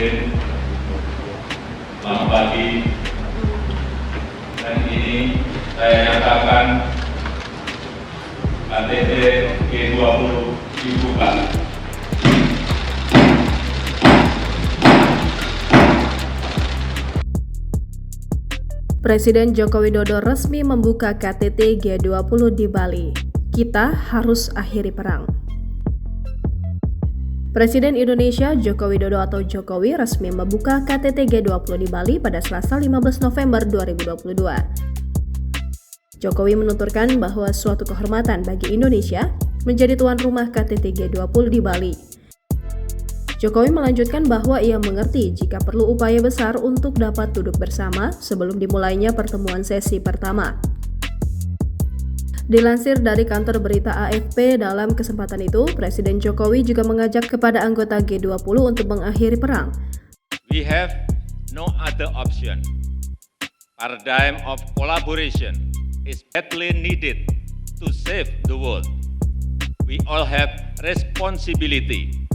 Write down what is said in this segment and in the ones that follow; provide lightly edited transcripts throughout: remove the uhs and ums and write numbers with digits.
Presiden, selamat pagi. Dan ini saya nyatakan KTT G20 dibuka. Presiden Joko Widodo resmi membuka KTT G20 di Bali. Kita harus akhiri perang. Presiden Indonesia Joko Widodo atau Jokowi resmi membuka KTT G20 di Bali pada Selasa 15 November 2022. Jokowi menuturkan bahwa suatu kehormatan bagi Indonesia menjadi tuan rumah KTT G20 di Bali. Jokowi melanjutkan bahwa ia mengerti jika perlu upaya besar untuk dapat duduk bersama sebelum dimulainya pertemuan sesi pertama. Dilansir dari kantor berita AFP, dalam kesempatan itu, Presiden Jokowi juga mengajak kepada anggota G20 untuk mengakhiri perang. We have no other option. Paradigm of collaboration is badly needed to save the world. We all have responsibility,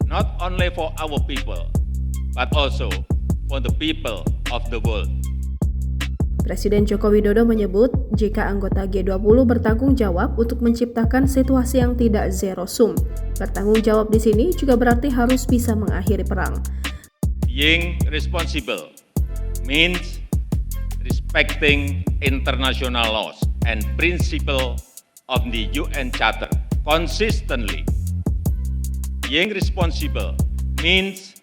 not only for our people, but also for the people of the world. Presiden Joko Widodo menyebut jika anggota G20 bertanggung jawab untuk menciptakan situasi yang tidak zero sum. Bertanggung jawab di sini juga berarti harus bisa mengakhiri perang. Being responsible means respecting international laws and principle of the UN Charter consistently. Being responsible means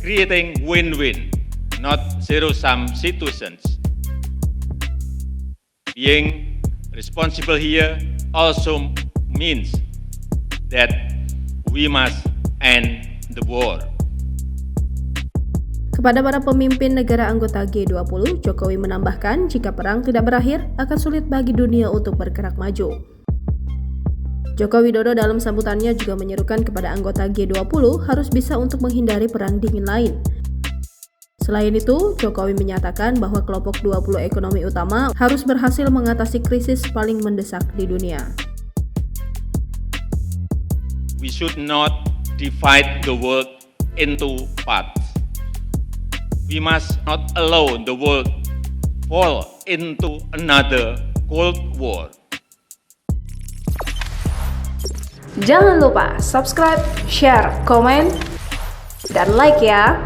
creating win-win, not zero-sum situations. Being responsible here also means that we must end the war. Kepada para pemimpin negara anggota G20, Jokowi menambahkan jika perang tidak berakhir, akan sulit bagi dunia untuk bergerak maju. Joko Widodo dalam sambutannya juga menyerukan kepada anggota G20 harus bisa untuk menghindari perang dingin lain. Selain itu, Jokowi menyatakan bahwa kelompok 20 ekonomi utama harus berhasil mengatasi krisis paling mendesak di dunia. We should not divide the world into parts. We must not allow the world fall into another Cold War. Jangan lupa subscribe, share, komen, dan like ya!